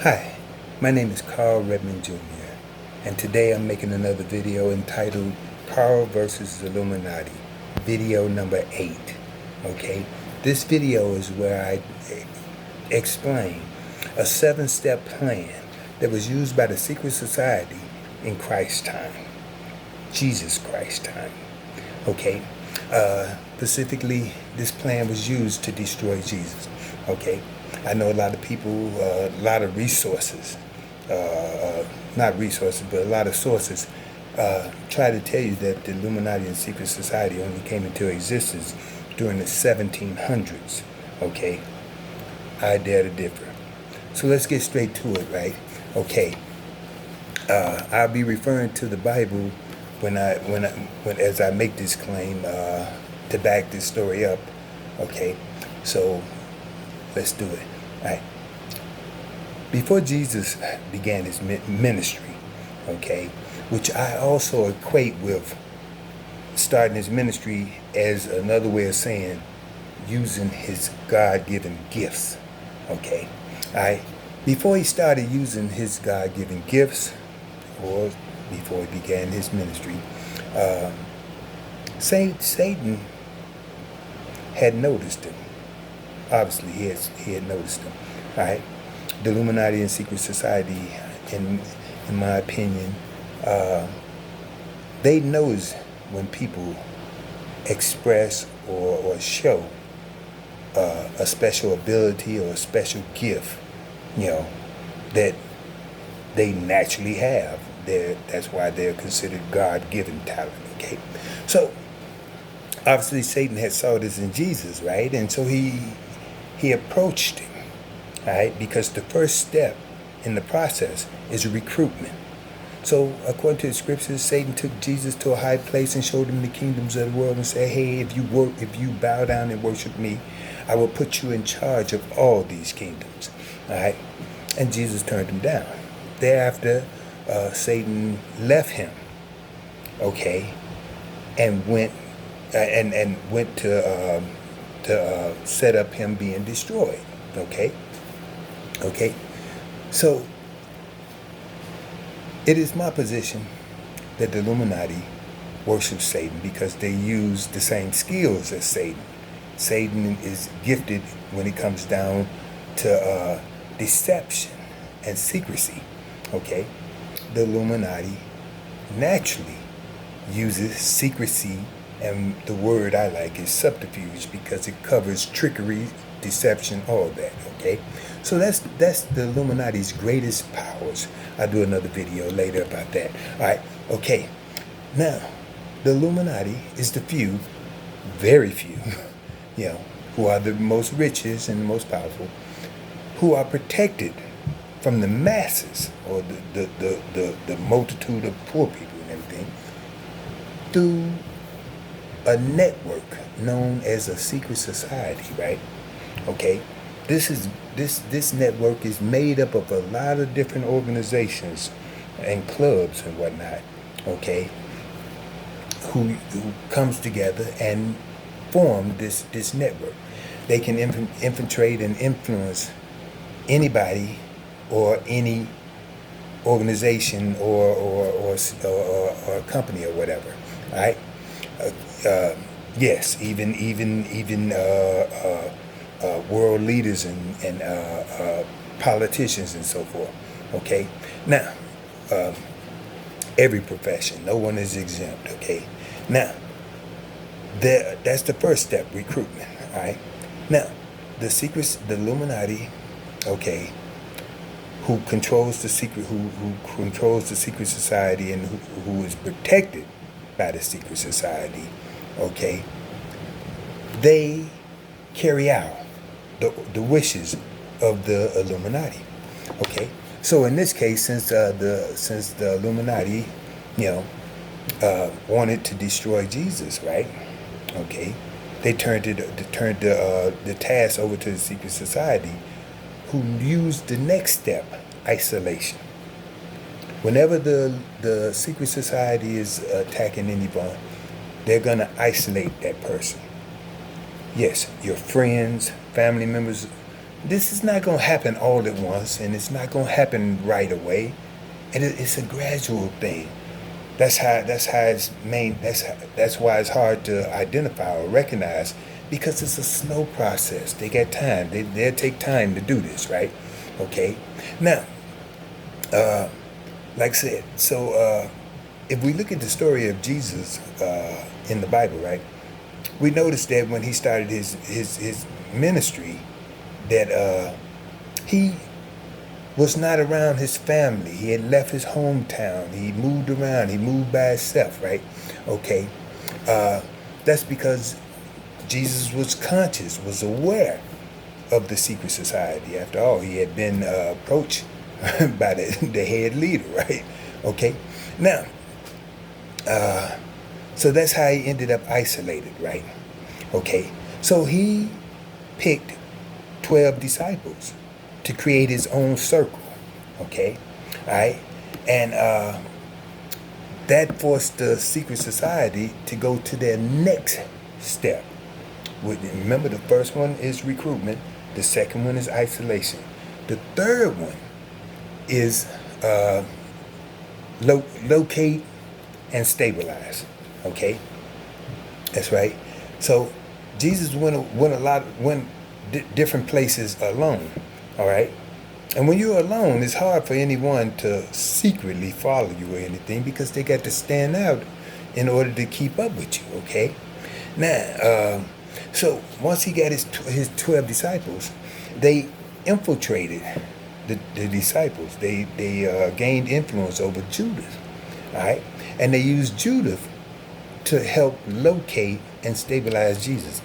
Hi, my name is Carl Redmond Jr., and today I'm making another video entitled Power versus Illuminati, video number 8. Okay, this video is where I explain a 7-step plan that was used by the secret society in Christ's time, Jesus Christ's time. Okay, specifically, this plan was used to destroy Jesus. Okay, I know a lot of people, a lot of resources, not resources, but a lot of sources try to tell you that the Illuminati and secret society only came into existence during the 1700s. Okay, I dare to differ. So let's get straight to it, right? Okay, I'll be referring to the Bible when as I make this claim to back this story up. Okay, so let's do it. All right. Before Jesus began his ministry, okay, which I also equate with starting his ministry as another way of saying using his God-given gifts, okay, all right. Before he started using his God-given gifts, or before he began his ministry, Satan had noticed him. Obviously, he had noticed him. All right, the Illuminati and secret society, in my opinion, they notice when people express or show a special ability or a special gift, that they naturally have. That's why they're considered God-given talent. Okay, so obviously Satan had saw this in Jesus, right? And so he approached him, all right, because the first step in the process is recruitment. So according to the scriptures, Satan took Jesus to a high place and showed him the kingdoms of the world and said, hey, if you bow down and worship me, I will put you in charge of all these kingdoms. All right, and Jesus turned him down. Thereafter, Satan left him, okay, and went to set up him being destroyed. Okay. So it is my position that the Illuminati worship Satan because they use the same skills as Satan. Satan is gifted when it comes down to deception and secrecy. Okay, the Illuminati naturally uses secrecy, and the word I like is subterfuge because it covers trickery, deception, all that. Okay, so that's the Illuminati's greatest powers. I'll do another video later about that. All right, okay. Now, the Illuminati is the few, very few, who are the most richest and the most powerful, who are protected from the masses or the multitude of poor people and everything through a network known as a secret society, right? Okay, this network is made up of a lot of different organizations and clubs and whatnot, okay, who comes together and form this network. They can infiltrate and influence anybody or any organization or company or whatever. All right. Yes, even world leaders and politicians and so forth. Okay. Now, every profession, no one is exempt. Okay. Now, that's the first step, recruitment. All right. Now, the Illuminati, okay, who controls the secret society and who is protected by the secret society, okay, they carry out the wishes of the Illuminati. Okay, so in this case, since the Illuminati, wanted to destroy Jesus, right? Okay, they turned the task over to the secret society, who used the next step, isolation. Whenever the secret society is attacking anyone, they're going to isolate that person. Yes, your friends, family members, this is not going to happen all at once, and it's not going to happen right away. And it's a gradual thing. That's how it's main. That's why it's hard to identify or recognize, because it's a slow process. They got time. They'll take time to do this, right? Okay. Now, like I said, so if we look at the story of Jesus in the Bible, right, we notice that when he started his ministry, that he was not around his family. He had left his hometown. He moved around. He moved by himself, right? Okay. That's because Jesus was conscious, was aware of the secret society. After all, he had been approached by the head leader, right? Okay. Now, so that's how he ended up isolated, right? Okay. So he picked 12 disciples to create his own circle. Okay. All right. And that forced the secret society to go to their next step. Remember, the first one is recruitment. The second one is isolation. The third one is locate and stabilize. Okay, that's right. So Jesus went different places alone. All right, and when you're alone, it's hard for anyone to secretly follow you or anything, because they got to stand out in order to keep up with you. Okay, now so once he got his 12 disciples, they infiltrated the disciples. They gained influence over Judas. All right, and they used Judas to help locate and stabilize Jesus.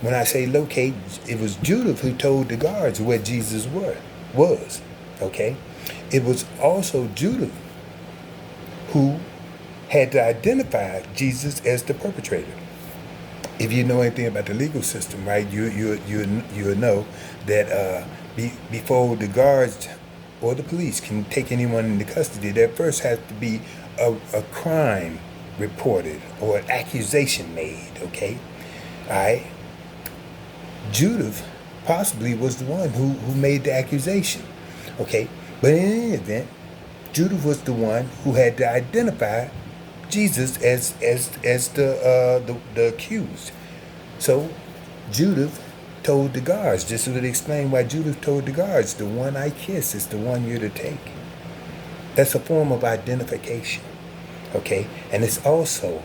When I say locate, it was Judas who told the guards where Jesus was. Okay, it was also Judas who had to identify Jesus as the perpetrator. If you know anything about the legal system, right, you know that before the guards or the police can take anyone into custody, there first has to be a crime reported or an accusation made. Okay, all right. Judas possibly was the one who made the accusation. Okay, but in any event, Judas was the one who had to identify Jesus as the accused. So Judas told the guards, just to explain why Judas told the guards, the one I kiss is the one you're to take. That's a form of identification. Okay, and it's also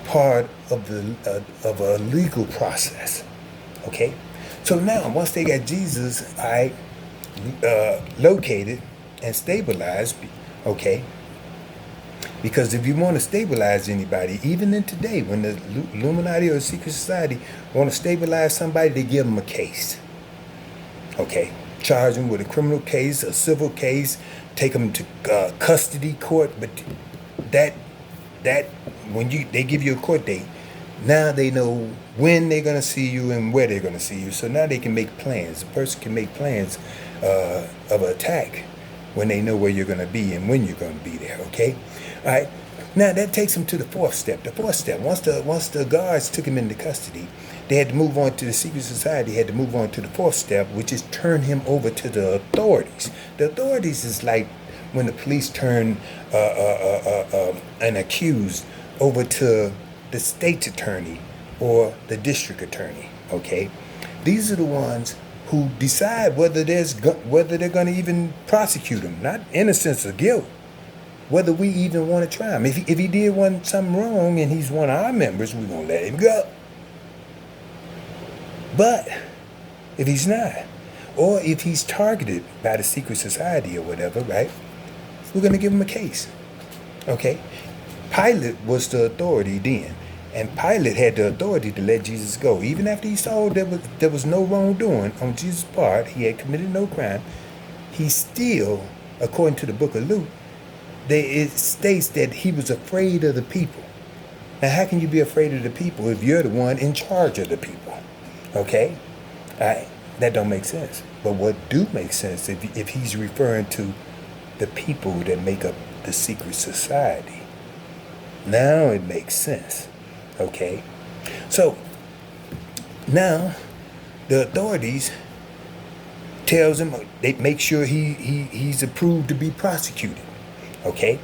part of a legal process. Okay, so now once they got Jesus, located and stabilized. Okay, because if you want to stabilize anybody, even in today, when the Illuminati or secret society want to stabilize somebody, they give them a case. Okay, charge them with a criminal case, a civil case, take them to custody court. But that when they give you a court date, now they know when they're going to see you and where they're going to see you. So now they can make plans. A person can make plans of an attack when they know where you're going to be and when you're going to be there. Okay, all right. Now that takes them to the fourth step. The fourth step. Once the guards took him into custody, they had to move on to the secret society. Had to move on to the fourth step, which is turn him over to the authorities. The authorities is like when the police turn an accused over to the state's attorney or the district attorney. Okay, these are the ones who decide whether they're going to even prosecute him, not innocence or guilt, whether we even want to try him. If he did something wrong and he's one of our members, we're going to let him go. But if he's not, or if he's targeted by the secret society or whatever, right, we're going to give him a case. Okay? Pilate was the authority then. And Pilate had the authority to let Jesus go. Even after he saw there was no wrongdoing on Jesus' part, he had committed no crime, he still, according to the book of Luke, it states that he was afraid of the people. Now, how can you be afraid of the people if you're the one in charge of the people? Okay? That don't make sense. But what do make sense, if he's referring to the people that make up the secret society, now it makes sense. Okay? So, now, the authorities tells him, they make sure he's approved to be prosecuted. Okay?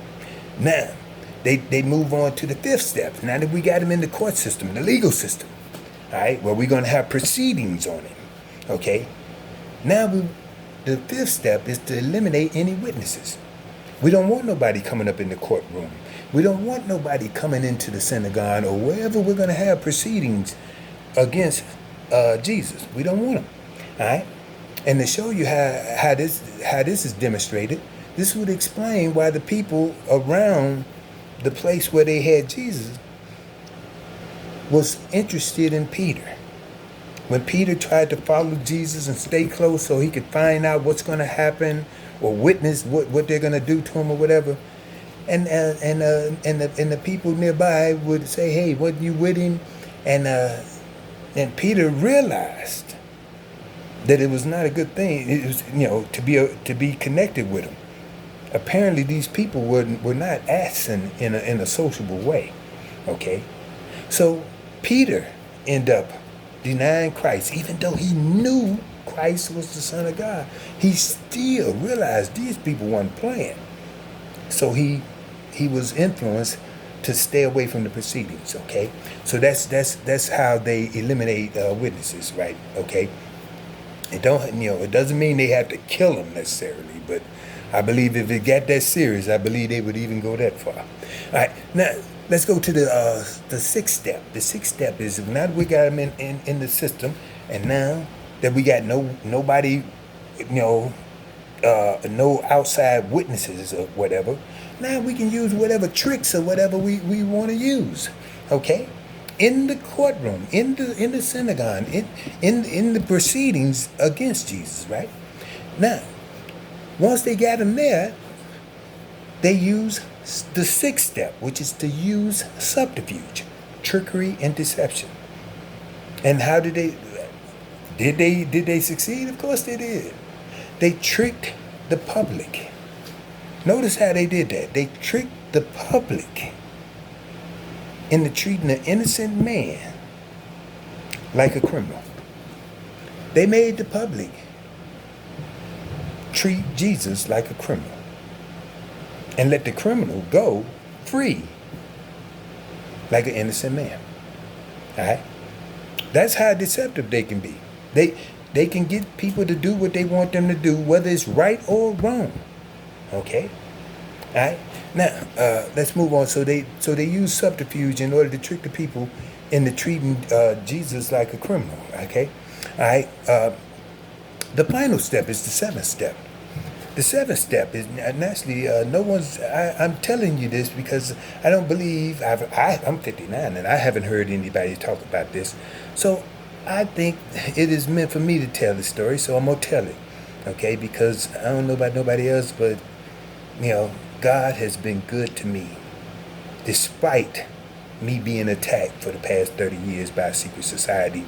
Now, they move on to the fifth step. Now that we got him in the court system, the legal system, all right, well, we're going to have proceedings on him. Okay? Now, the fifth step is to eliminate any witnesses. We don't want nobody coming up in the courtroom. We don't want nobody coming into the synagogue or wherever we're going to have proceedings against Jesus. We don't want them. All right? And to show you how this is demonstrated, this would explain why the people around the place where they had Jesus was interested in Peter. When Peter tried to follow Jesus and stay close so he could find out what's going to happen or witness what they're going to do to him or whatever, and the people nearby would say, "Hey, wasn't you with him?" And Peter realized that it was not a good thing. It was, to be connected with him. Apparently, these people were not acting in a sociable way. Okay, so Peter ended up denying Christ, even though he knew Christ was the Son of God. He still realized these people weren't playing. So he was influenced to stay away from the proceedings. Okay, so that's how they eliminate witnesses, right? Okay, it doesn't mean they have to kill them necessarily, but I believe if it got that serious, I believe they would even go that far. All right, now let's go to the sixth step. The sixth step is, now that we got them in the system, and now that we got nobody, no outside witnesses or whatever, now we can use whatever tricks or whatever we want to use. Okay, in the courtroom, in the synagogue, in the proceedings against Jesus, right? Now, once they got him there, they use the sixth step, which is to use subterfuge, trickery, and deception. And how did they succeed? Of course they did. They tricked the public. Notice how they did that. They tricked the public into treating an innocent man like a criminal. They made the public treat Jesus like a criminal and let the criminal go free like an innocent man. All right? That's how deceptive they can be. They can get people to do what they want them to do, whether it's right or wrong. Okay? All right? Now, let's move on. So they use subterfuge in order to trick the people into treating Jesus like a criminal. Okay? All right? The final step is the seventh step. The seventh step is, naturally, I'm telling you this because I don't believe, I'm 59 and I haven't heard anybody talk about this. So I think it is meant for me to tell the story, so I'm going to tell it. Okay? Because I don't know about nobody else, but, God has been good to me despite me being attacked for the past 30 years by a secret society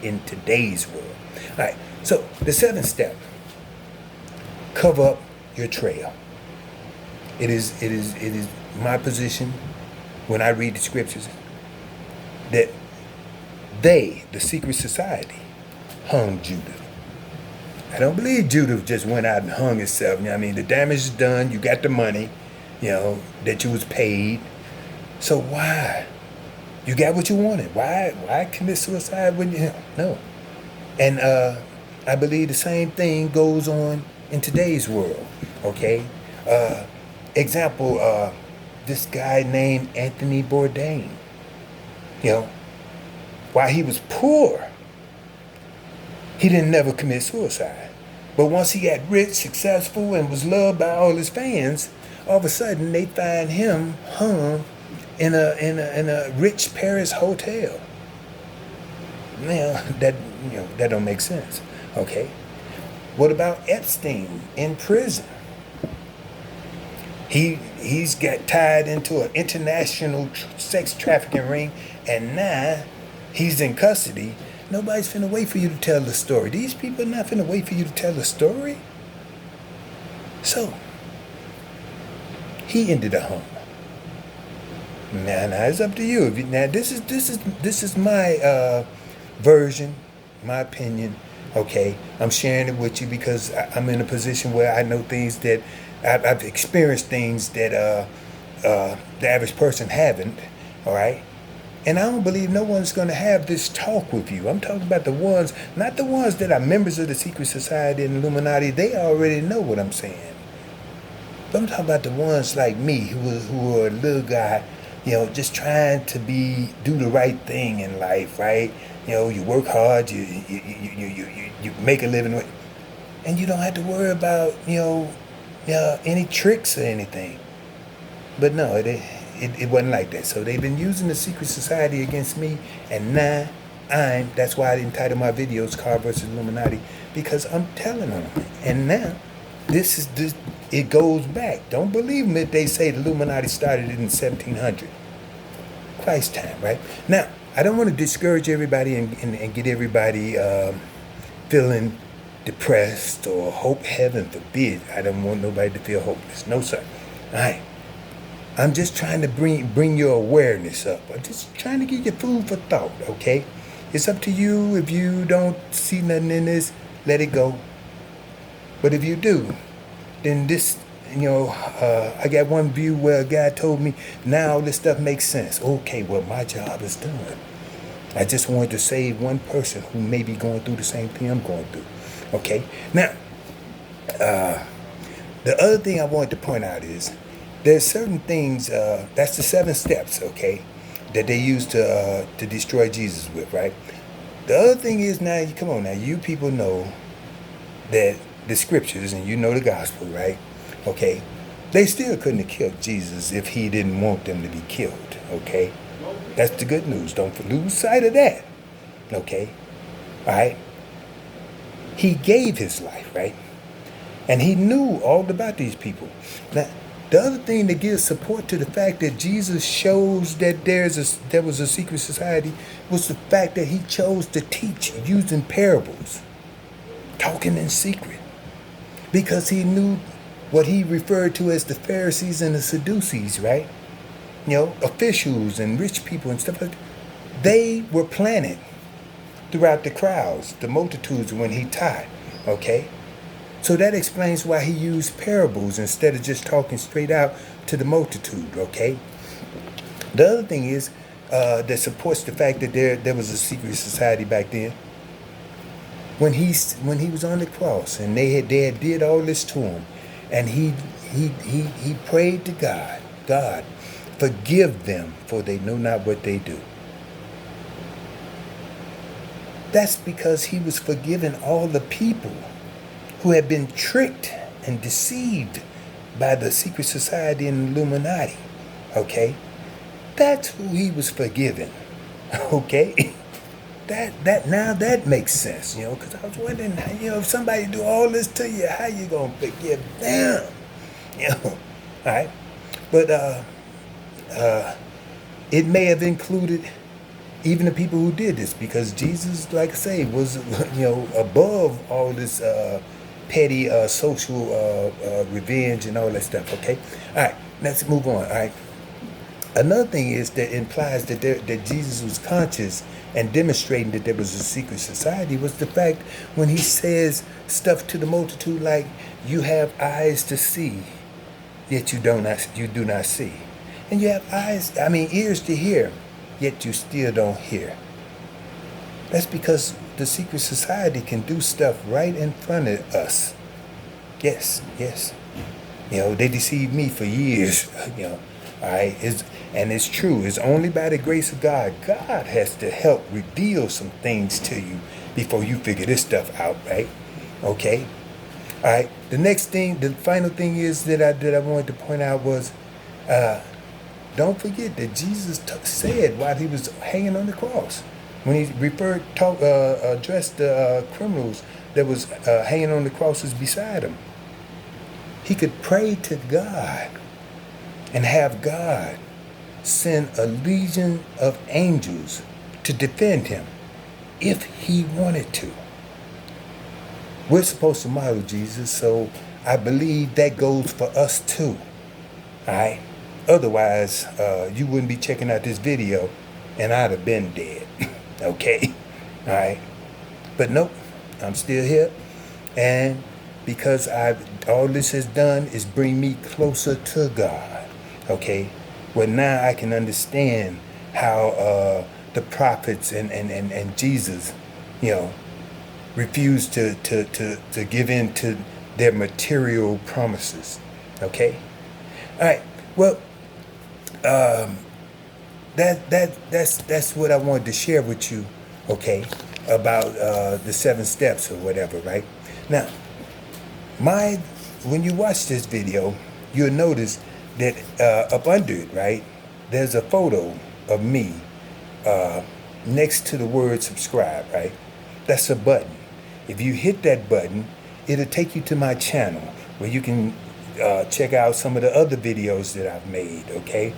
in today's world. All right, so the seventh step, cover up your trail. It is my position when I read the scriptures that the secret society, hung Judah. I don't believe Judah just went out and hung himself. The damage is done. You got the money, that you was paid. So why? You got what you wanted. Why commit suicide when you no? And I believe the same thing goes on in today's world. Okay. Example, this guy named Anthony Bourdain. While he was poor, he didn't never commit suicide. But once he got rich, successful, and was loved by all his fans, all of a sudden they find him hung in a rich Paris hotel. Now that don't make sense. Okay. What about Epstein in prison? He's got tied into an international sex trafficking ring, and now he's in custody. Nobody's finna wait for you to tell the story. These people are not finna wait for you to tell the story. So, he ended up home. Now it's up to you. Now this is my version, my opinion. Okay, I'm sharing it with you because I'm in a position where I know things that I've experienced things that the average person haven't. All right, and I don't believe no one's going to have this talk with you. I'm talking about the ones, not the ones that are members of the secret society and Illuminati. They already know what I'm saying. But I'm talking about the ones like me who are a little guy, just trying to do the right thing in life, right? You work hard, you make a living, and you don't have to worry about any tricks or anything. But no, it wasn't like that. So they've been using the secret society against me, and now that's why I entitled my videos "Car versus Illuminati," because I'm telling them. And now this it goes back. Don't believe them if they say the Illuminati started in 1700 Christ time, right? Now I don't want to discourage everybody and get everybody feeling depressed or hope. Heaven forbid. I don't want nobody to feel hopeless. No, sir. All right. I'm just trying to bring your awareness up. I'm just trying to give you food for thought, okay? It's up to you. If you don't see nothing in this, let it go. But if you do, then this, I got one view where a guy told me, now all this stuff makes sense. Okay, well, my job is done. I just wanted to save one person who may be going through the same thing I'm going through, okay? Now, the other thing I wanted to point out is, there's certain things, that's the 7 steps, okay, that they use to destroy Jesus with, right? The other thing is now, come on now, you people know that the scriptures and you know the gospel, right? Okay, they still couldn't have killed Jesus if he didn't want them to be killed, okay? That's the good news. Don't lose sight of that, okay? All right? He gave his life, right? And he knew all about these people. Now, the other thing that gives support to the fact that Jesus shows that there was a secret society was the fact that he chose to teach using parables, talking in secret, because he knew what he referred to as the Pharisees and the Sadducees, right? Officials and rich people and stuff like that. They were planted throughout the crowds, the multitudes when he taught, okay? So that explains why he used parables instead of just talking straight out to the multitude, okay? The other thing is that supports the fact that there was a secret society back then. When he was on the cross and they did all this to him, and he prayed to God, God, forgive them, for they know not what they do. That's because he was forgiving all the people who had been tricked and deceived by the secret society and Illuminati, okay? That's who he was forgiving, okay? That makes sense, because I was wondering, if somebody do all this to you, how you gonna forgive them, all right? But it may have included even the people who did this, because Jesus, like I say, was above all this petty social revenge and all that stuff, okay? All right, let's move on, all right? Another thing is that implies that Jesus was conscious and demonstrating that there was a secret society was the fact when he says stuff to the multitude like, you have eyes to see, yet you do not see. And you have ears to hear, yet you still don't hear. That's because the secret society can do stuff right in front of us. Yes. They deceived me for years, all right? It's true. It's only by the grace of God. God has to help reveal some things to you before you figure this stuff out, right? Okay? All right. The final thing is that I wanted to point out was, don't forget that Jesus said while he was hanging on the cross, when he addressed the criminals that was hanging on the crosses beside him, he could pray to God and have God send a legion of angels to defend him if he wanted to. We're supposed to model Jesus, so I believe that goes for us too. All right? Otherwise, you wouldn't be checking out this video and I'd have been dead. Okay? All right? But nope. I'm still here. And because all this has done is bring me closer to God. Okay? Well, now I can understand how the prophets and Jesus, you know, refused to give in to their material promises. Okay? All right. Well, that's what I wanted to share with you, okay, about the 7 steps or whatever, right? Now, when you watch this video, you'll notice that up under it, right, there's a photo of me next to the word subscribe, right? That's a button. If you hit that button, it'll take you to my channel where you can check out some of the other videos that I've made, okay?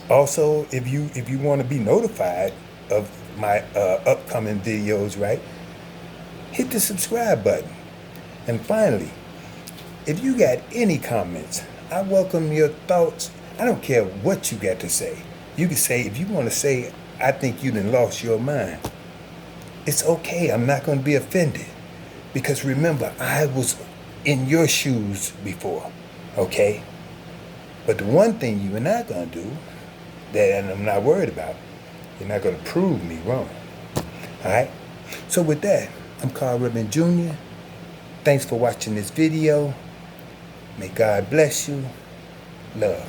Also, if you want to be notified of my upcoming videos, right, hit the subscribe button. And finally, if you got any comments, I welcome your thoughts. I don't care what you got to say. You can say, if you want to say, I think you done lost your mind. It's okay. I'm not going to be offended. Because remember, I was in your shoes before, okay? But the one thing you are not going to do, that I'm not worried about, you're not going to prove me wrong. All right? So with that, I'm Carl Redmond Jr. Thanks for watching this video. May God bless you. Love.